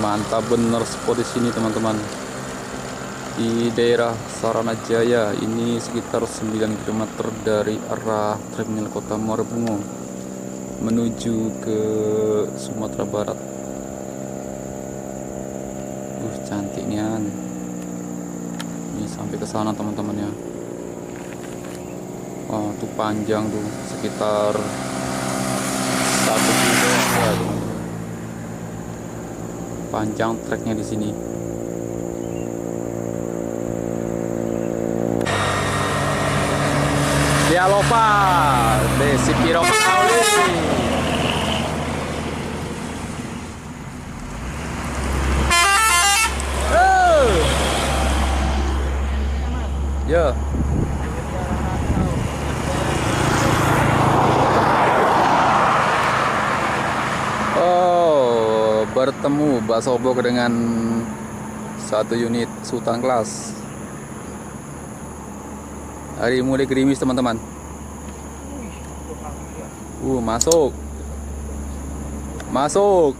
Mantap bener spot di sini teman-teman. Di daerah Saranajaya, ini sekitar 9 km dari arah terminal Kota Muara Bungo menuju ke Sumatera Barat. Cantiknya. Ini sampai ke sana teman-teman ya. Oh, tuh panjang tuh, sekitar 1 kilo ya, tuh. Panjang treknya di sini. Dialopa Desi Piro Pauli. Ya. Oh, bertemu bakso bok dengan satu unit Sultan kelas. Hari mulai gerimis teman-teman. Masuk. Masuk.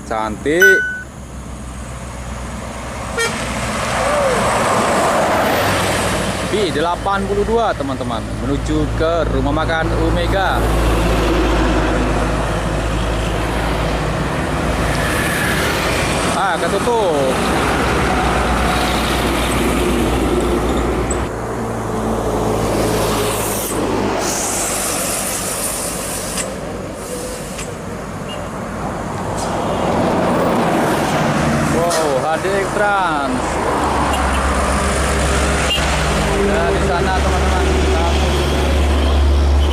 Cantik. B82 teman-teman, menuju ke rumah makan Omega. Ketutup. Wow, HD Trans. Ya, di sana teman-teman,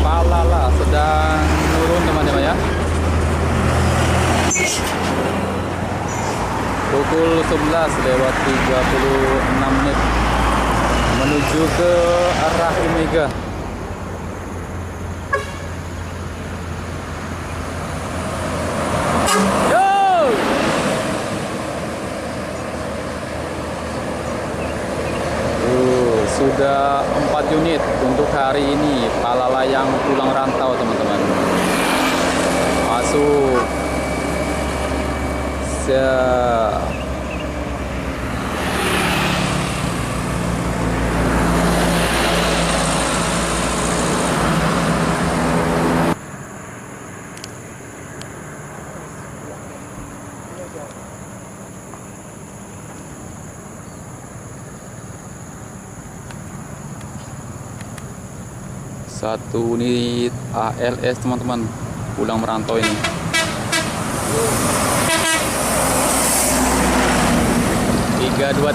Palala sedang turun teman-teman ya. Pukul 11:36 menuju ke arah Omega. Sudah 4 unit untuk hari ini Palala yang pulang rantau teman-teman. Masuk. Siap. Satu unit ALS teman-teman pulang merantau ini.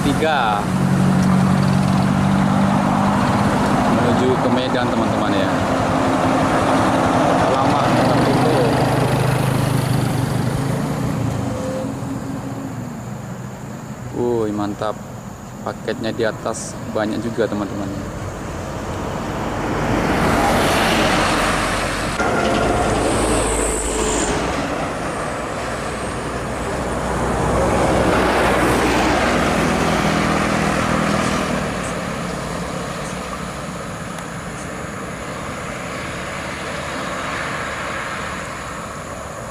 Tiga menuju ke Medan teman-teman ya. Lama tertutup. Mantap. Paketnya di atas banyak juga teman-teman.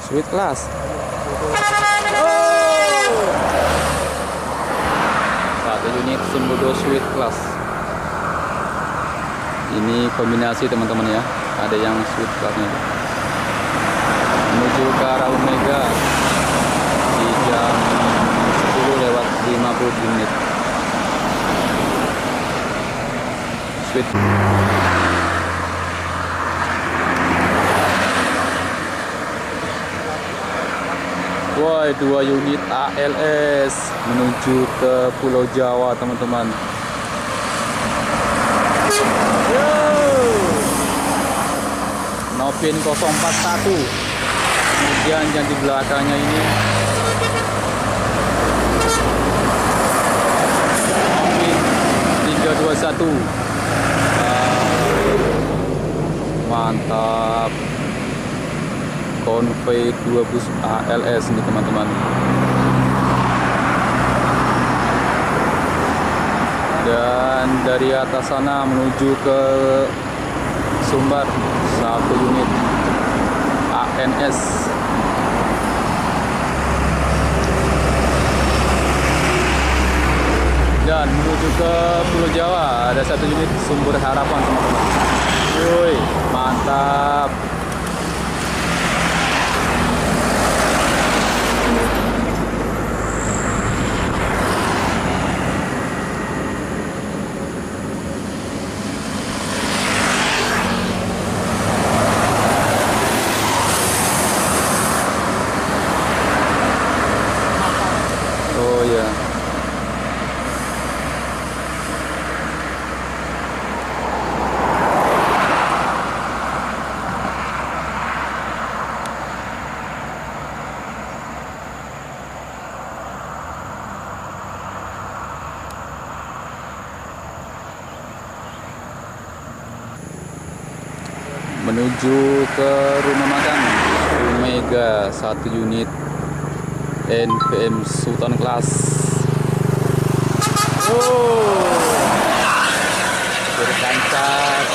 Sweet class. Satu unit Sembodo Sweet class. Ini kombinasi teman-teman ya. Ada yang sweet classnya. Menuju ke arah Omega di jam 10:50 Sweet. Woi, 2 unit ALS menuju ke Pulau Jawa teman-teman. Novin 041. Kemudian yang di belakangnya ini Novin 321. Mantap. Convey 2 bus ALS ini teman-teman. Dan dari atas sana menuju ke Sumbar, 1 unit ANS. ke Pulau Jawa. Ada 1 unit Sumber Harapan teman-teman. Woi, mantap. Oh ya. Menuju ke rumah makan Omega 1 unit NPM Sultan Kelas. Oh, berkaca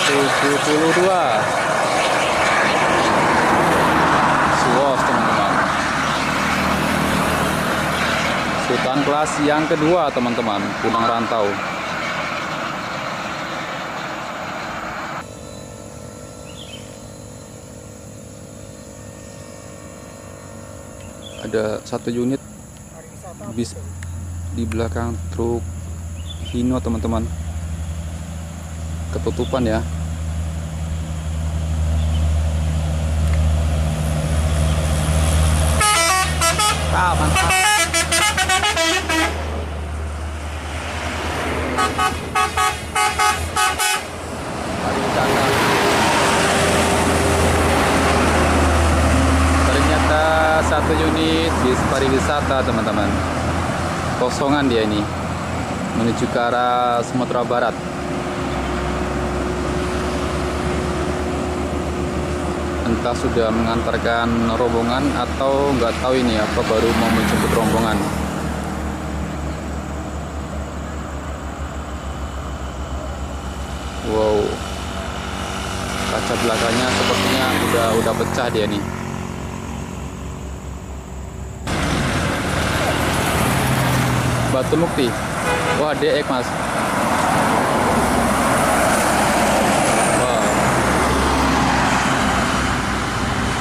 72 Suos teman-teman. Sultan Kelas yang kedua teman-teman, pulang rantau. Ada 1 unit bis di belakang truk Hino teman-teman, ketutupan ya. Mantap. Ternyata 1 unit bis pariwisata teman-teman, kosongan dia ini, menuju ke arah Sumatera Barat. Entah sudah mengantarkan rombongan atau nggak tahu ini apa, baru mau menjemput rombongan. Wow, kaca belakangnya sepertinya udah pecah dia nih. Batu Mukti. Wah, DX mas. Wow.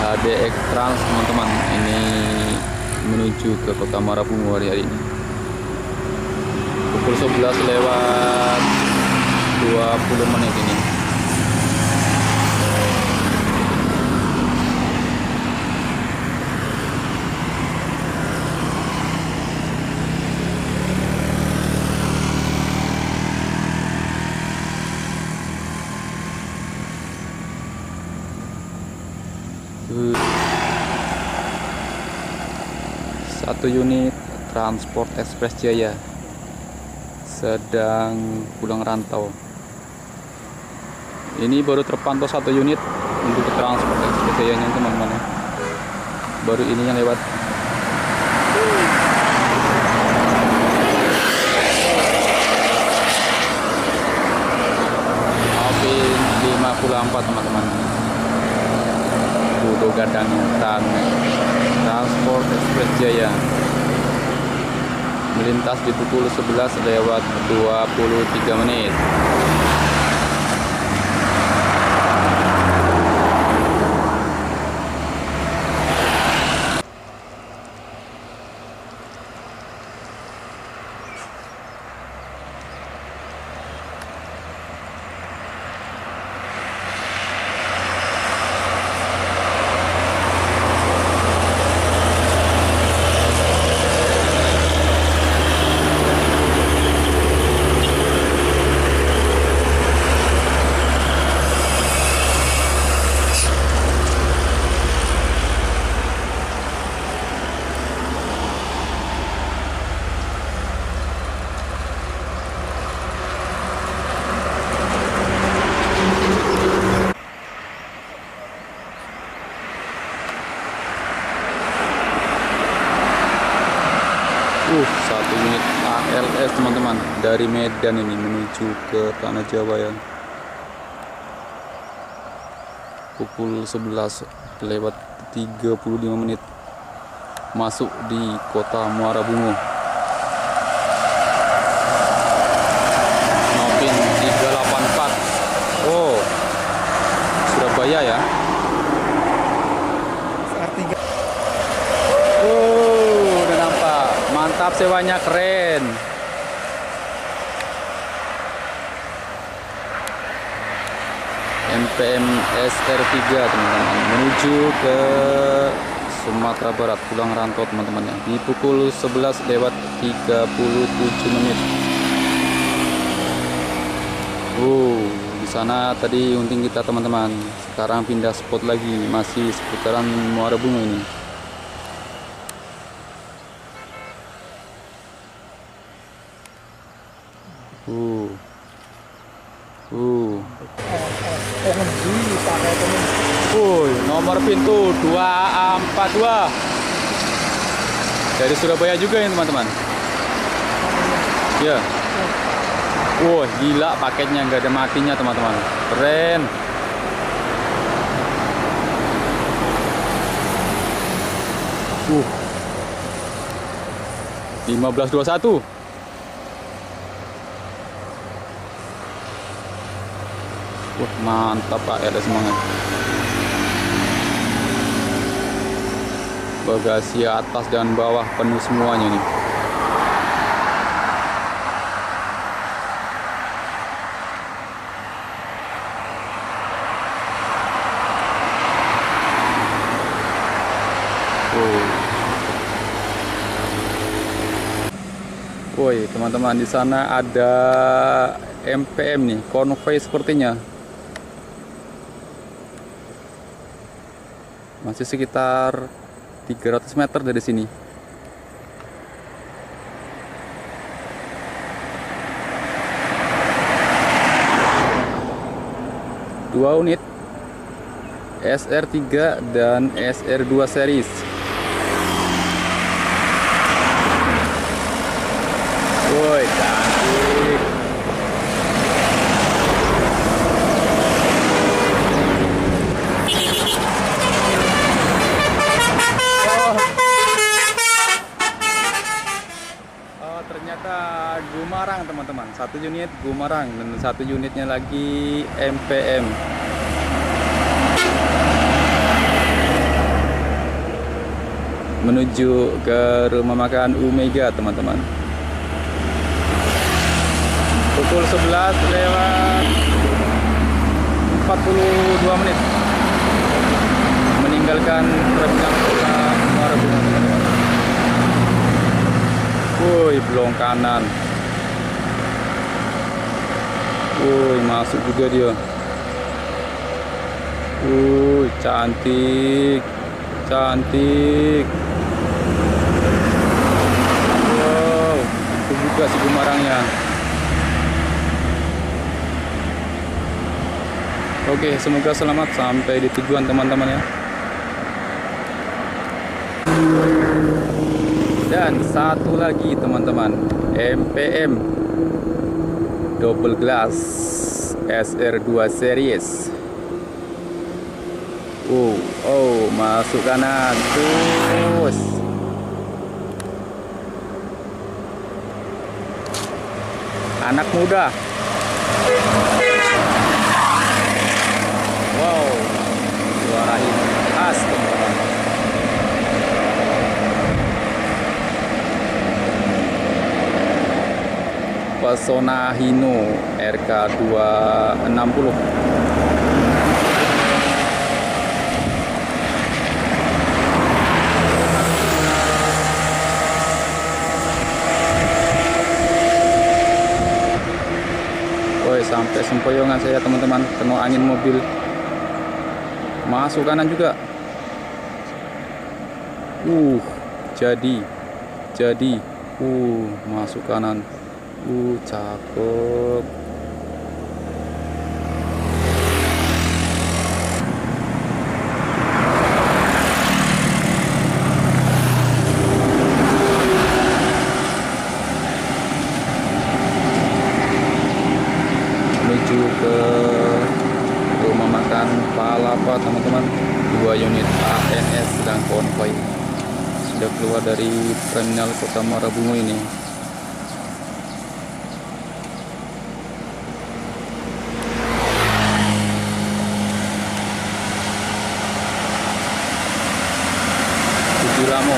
HDX Trans teman-teman. Ini menuju ke Kota Muara Bungo hari ini. Pukul 11 lewat 20 menit ini. Satu unit Transport Express Jaya sedang pulang rantau. Ini baru terpantau 1 unit untuk Transport Express Jaya-nya teman-teman. Baru ini yang lewat. Alvin 54 teman-teman. Budo Gadang Transport Express Jaya melintas di pukul 11 lewat 23 menit. Satu unit ALS teman-teman dari Medan ini menuju ke Tanah Jawa ya. Pukul 11 lewat 35 menit masuk di Kota Muara Bungo. sewanya keren. MPM SR3 teman-teman, menuju ke Sumatera Barat, pulang rantau teman-teman ya, di pukul 11:37. Di sana tadi hunting kita teman-teman. Sekarang pindah spot lagi, masih seputaran Muara Bungo ini. Nomor pintu 242 dari Surabaya juga ya teman-teman. Ya. Gila, paketnya nggak ada matinya teman-teman. Keren. Uh. 1521. Mantap Pak, ada semangat. Bagasi atas dan bawah penuh semuanya nih. Woi teman-teman, di sana ada MPM nih, konvoy sepertinya. Masih sekitar 300 meter dari sini. Dua unit SR3 dan SR2 series. Woi, cantik. Ternyata Gumarang teman-teman, satu unit Gumarang dan satu unitnya lagi MPM. Menuju ke rumah makan Omega teman-teman. Pukul 11:42 meninggalkan terminal kota Muara Bungo teman-teman. Belong kanan. Masuk juga dia. Cantik. Cantik. Itu juga si Gumarangnya. Oke, semoga selamat sampai di tujuan teman-teman ya. Dan satu lagi teman-teman, MPM double glass SR2 series. Masuk kanan terus. Anak muda. Suara ini khas teman-teman. Pesona Hino RK260. Sampai sempoyongan saya teman-teman, kena angin mobil. Masuk kanan juga. Jadi masuk kanan. Cakep. Menuju ke rumah makan Palapa teman-teman. 2 unit ANS sedang konvoy sudah keluar dari terminal kota Muara Bungo ini. Lamo.